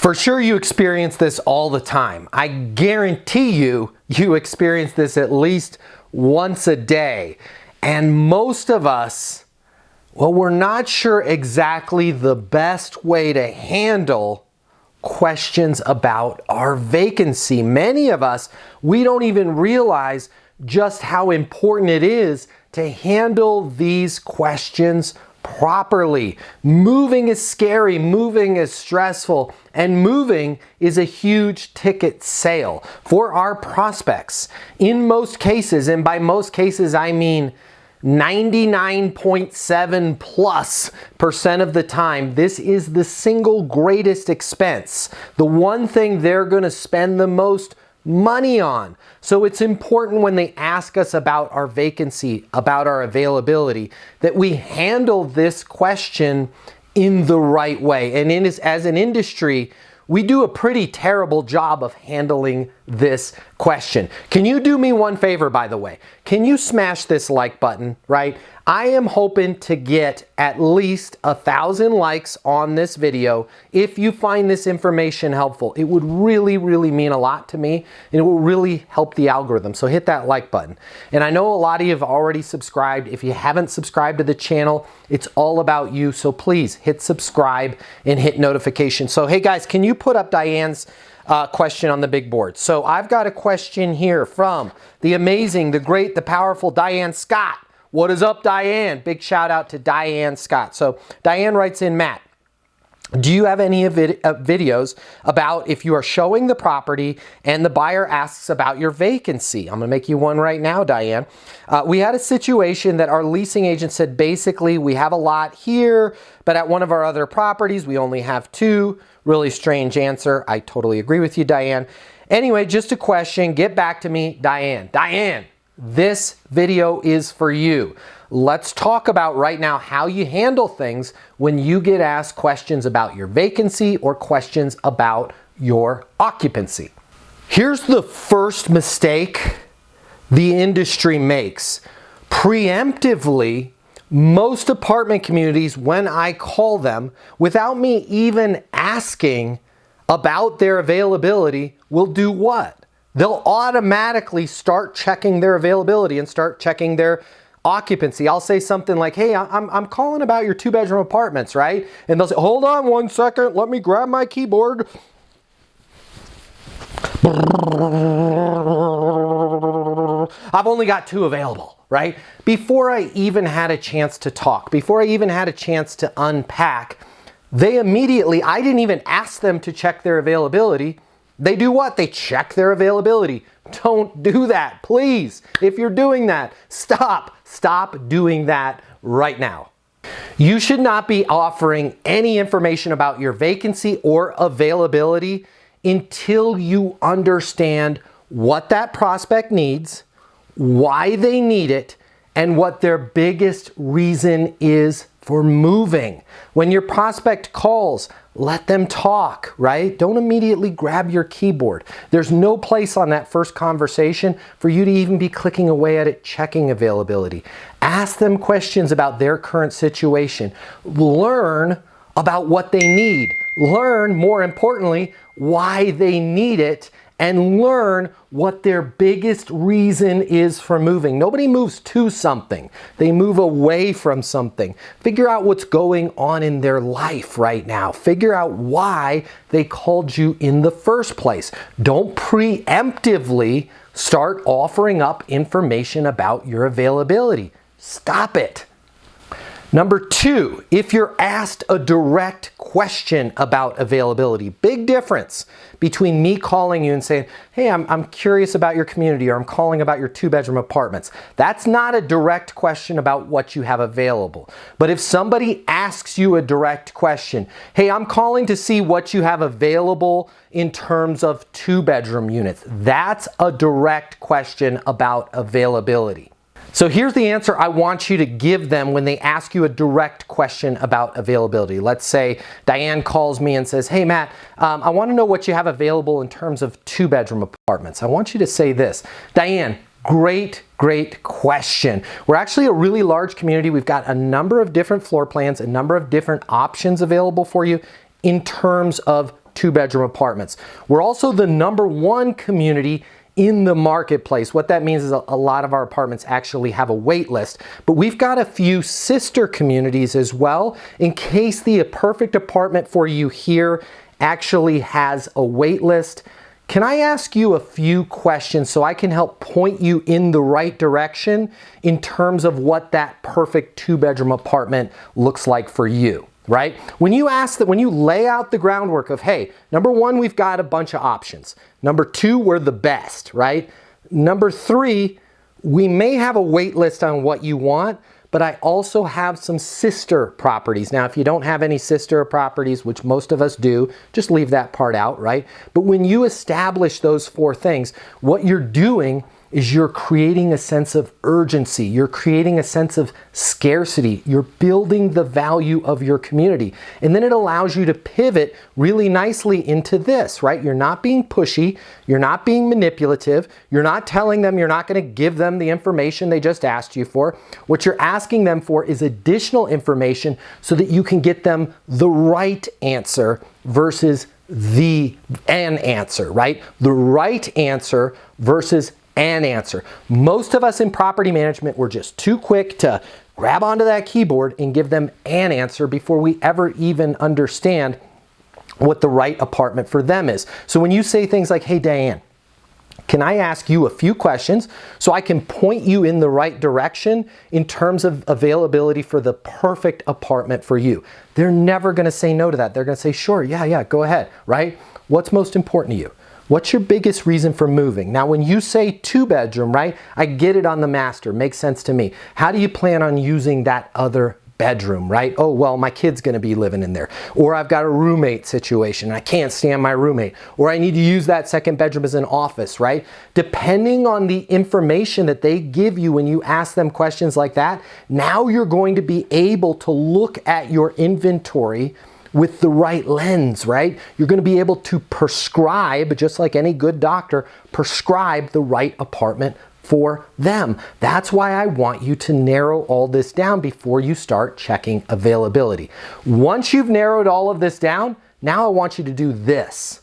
For sure you experience this all the time. I guarantee you experience this at least once a day. And most of us, well, we're not sure exactly the best way to handle questions about our vacancy. Many of us, we don't even realize just how important it is to handle these questions properly. Moving is scary, moving is stressful, and moving is a huge ticket sale for our prospects. In most cases, and by most cases I mean 99.7+% of the time, this is the single greatest expense, the one thing they're going to spend the most money on. So it's important when they ask us about our vacancy, about our availability, that we handle this question in the right way. And as an industry, we do a pretty terrible job of handling this question. Can you do me one favor, by the way? Can you smash this like button, right? I am hoping to get at least 1,000 likes on this video. If you find this information helpful, it would really, really mean a lot to me, and it will really help the algorithm. So hit that like button. And I know a lot of you have already subscribed. If you haven't subscribed to the channel, it's all about you. So please hit subscribe and hit notifications. So hey guys, can you put up Diane's question on the big board? So I've got a question here from the amazing, the great, the powerful Diane Scott. What is up, Diane? Big shout out to Diane Scott. So Diane writes in, Matt, do you have any videos about if you are showing the property and the buyer asks about your vacancy? I'm gonna make you one right now, Diane. We had a situation that our leasing agent said, basically, we have a lot here, but at one of our other properties, we only have 2. Really strange answer. I totally agree with you, Diane. Anyway, just a question. Get back to me, Diane. Diane, this video is for you. Let's talk about right now how you handle things when you get asked questions about your vacancy or questions about your occupancy. Here's the first mistake the industry makes. Preemptively, most apartment communities, when I call them, without me even asking about their availability, will do what? They'll automatically start checking their availability and start checking their occupancy. I'll say something like, hey, I'm calling about your 2-bedroom apartments, right? And they'll say, hold on one second, let me grab my keyboard. I've only got 2 available, right? Before I even had a chance to talk, before I even had a chance to unpack, they immediately, I didn't even ask them to check their availability. They do what? They check their availability. Don't do that, please. If you're doing that, stop doing that right now. You should not be offering any information about your vacancy or availability until you understand what that prospect needs, why they need it, and what their biggest reason is for moving. When your prospect calls, let them talk, right? Don't immediately grab your keyboard. There's no place on that first conversation for you to even be clicking away at it, checking availability. Ask them questions about their current situation. Learn about what they need. Learn, more importantly, why they need it, and learn what their biggest reason is for moving. Nobody moves to something. They move away from something. Figure out what's going on in their life right now. Figure out why they called you in the first place. Don't preemptively start offering up information about your availability. Stop it. Number 2, if you're asked a direct question about availability, big difference between me calling you and saying, hey, I'm curious about your community, or I'm calling about your 2-bedroom apartments. That's not a direct question about what you have available. But if somebody asks you a direct question, hey, I'm calling to see what you have available in terms of 2-bedroom units, that's a direct question about availability. So here's the answer I want you to give them when they ask you a direct question about availability. Let's say Diane calls me and says, hey Matt, I want to know what you have available in terms of 2-bedroom apartments. I want you to say this, Diane, great question. We're actually a really large community. We've got a number of different floor plans, a number of different options available for you in terms of 2-bedroom apartments. We're also the #1 community in the marketplace. What that means is a lot of our apartments actually have a wait list, but we've got a few sister communities as well in case the perfect apartment for you here actually has a wait list. Can I ask you a few questions so I can help point you in the right direction in terms of what that perfect 2-bedroom apartment looks like for you? Right? When you lay out the groundwork of, hey, #1, we've got a bunch of options. #2, we're the best, right? #3, we may have a wait list on what you want, but I also have some sister properties. Now, if you don't have any sister properties, which most of us do, just leave that part out, right? But when you establish those 4 things, what you're doing is you're creating a sense of urgency. You're creating a sense of scarcity. You're building the value of your community. And then it allows you to pivot really nicely into this, right? You're not being pushy. You're not being manipulative. You're not telling them you're not going to give them the information they just asked you for. What you're asking them for is additional information so that you can get them the right answer versus an answer, right? The right answer versus an answer. Most of us in property management, we're just too quick to grab onto that keyboard and give them an answer before we ever even understand what the right apartment for them is. So when you say things like, hey, Diane, can I ask you a few questions so I can point you in the right direction in terms of availability for the perfect apartment for you? They're never going to say no to that. They're going to say, sure, yeah, go ahead, right? What's most important to you? What's your biggest reason for moving? Now, when you say 2-bedroom, right, I get it on the master, makes sense to me. How do you plan on using that other bedroom, right? Oh, well, my kid's gonna be living in there. Or I've got a roommate situation, I can't stand my roommate. Or I need to use that 2nd bedroom as an office, right? Depending on the information that they give you when you ask them questions like that, now you're going to be able to look at your inventory with the right lens, right? You're going to be able to prescribe, just like any good doctor, prescribe the right apartment for them. That's why I want you to narrow all this down before you start checking availability. Once you've narrowed all of this down, now I want you to do this.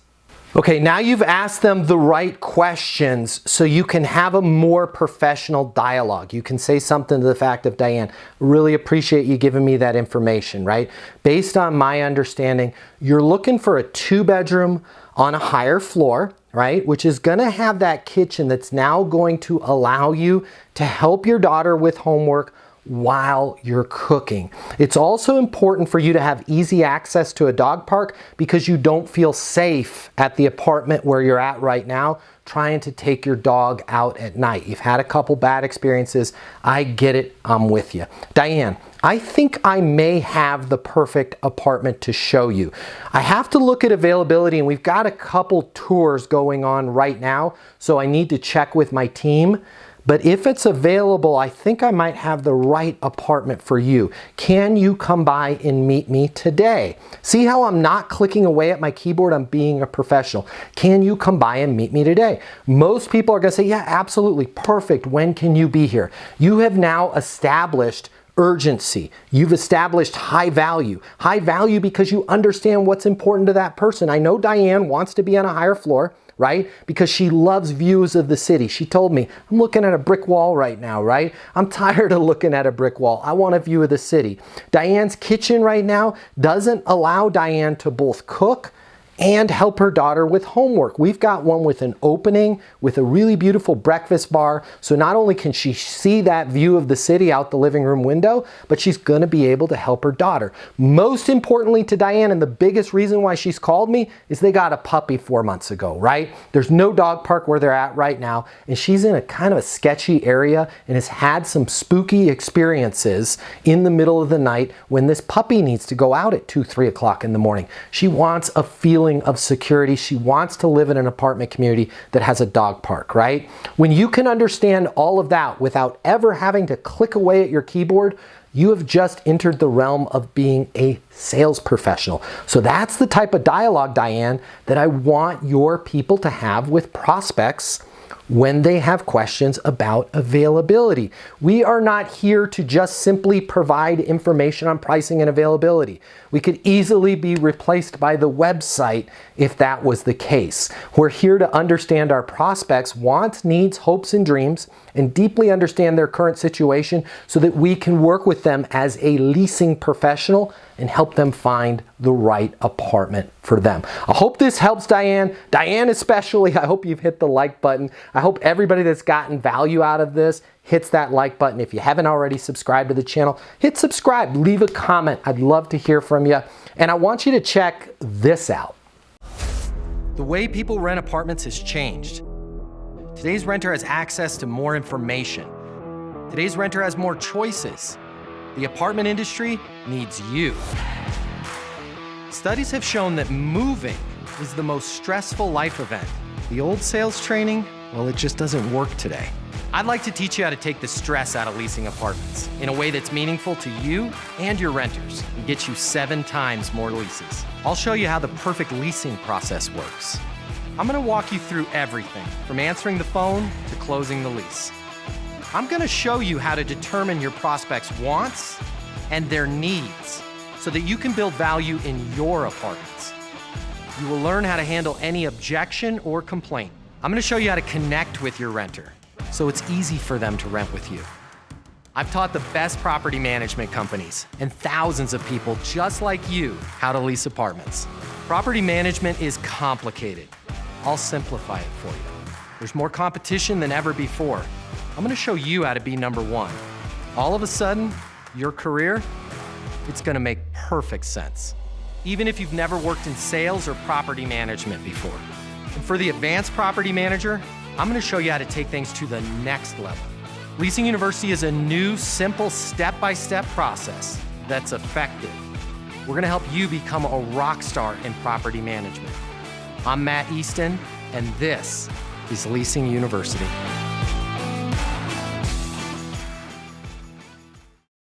Okay, now you've asked them the right questions so you can have a more professional dialogue. You can say something to the fact of, Diane, really appreciate you giving me that information, right? Based on my understanding, you're looking for a 2-bedroom on a higher floor, right? Which is gonna have that kitchen that's now going to allow you to help your daughter with homework while you're cooking. It's also important for you to have easy access to a dog park because you don't feel safe at the apartment where you're at right now trying to take your dog out at night. You've had a couple bad experiences. I get it. I'm with you. Diane, I think I may have the perfect apartment to show you. I have to look at availability, and we've got a couple tours going on right now, so I need to check with my team. But if it's available, I think I might have the right apartment for you. Can you come by and meet me today? See how I'm not clicking away at my keyboard? I'm being a professional. Can you come by and meet me today? Most people are going to say, yeah, absolutely, perfect. When can you be here? You have now established urgency. You've established high value. High value because you understand what's important to that person. I know Diane wants to be on a higher floor, right? Because she loves views of the city. She told me, I'm looking at a brick wall right now, right? I'm tired of looking at a brick wall. I want a view of the city. Diane's kitchen right now doesn't allow Diane to both cook and help her daughter with homework. We've got one with an opening with a really beautiful breakfast bar. So not only can she see that view of the city out the living room window, but she's gonna be able to help her daughter. Most importantly to Diane, and the biggest reason why she's called me, is they got a puppy 4 months ago, right? There's no dog park where they're at right now, and she's in a kind of a sketchy area and has had some spooky experiences in the middle of the night when this puppy needs to go out at 2, 3 o'clock in the morning. She wants a feeling of security. She wants to live in an apartment community that has a dog park, right? When you can understand all of that without ever having to click away at your keyboard, you have just entered the realm of being a sales professional. So that's the type of dialogue, Diane, that I want your people to have with prospects when they have questions about availability. We are not here to just simply provide information on pricing and availability. We could easily be replaced by the website if that was the case. We're here to understand our prospects' wants, needs, hopes, and dreams, and deeply understand their current situation so that we can work with them as a leasing professional and help them find the right apartment for them. I hope this helps Diane. Diane especially, I hope you've hit the like button. I hope everybody that's gotten value out of this hits that like button. If you haven't already subscribed to the channel, hit subscribe, leave a comment. I'd love to hear from you. And I want you to check this out. The way people rent apartments has changed. Today's renter has access to more information. Today's renter has more choices. The apartment industry needs you. Studies have shown that moving is the most stressful life event. The old sales training, well, it just doesn't work today. I'd like to teach you how to take the stress out of leasing apartments in a way that's meaningful to you and your renters and get you 7 times more leases. I'll show you how the perfect leasing process works. I'm gonna walk you through everything from answering the phone to closing the lease. I'm gonna show you how to determine your prospects' wants and their needs so that you can build value in your apartments. You will learn how to handle any objection or complaint. I'm gonna show you how to connect with your renter so it's easy for them to rent with you. I've taught the best property management companies and thousands of people just like you how to lease apartments. Property management is complicated. I'll simplify it for you. There's more competition than ever before. I'm gonna show you how to be number one. All of a sudden, your career, it's gonna make perfect sense. Even if you've never worked in sales or property management before. And for the advanced property manager, I'm gonna show you how to take things to the next level. Leasing University is a new, simple, step-by-step process that's effective. We're gonna help you become a rock star in property management. I'm Matt Easton, and this is Leasing University.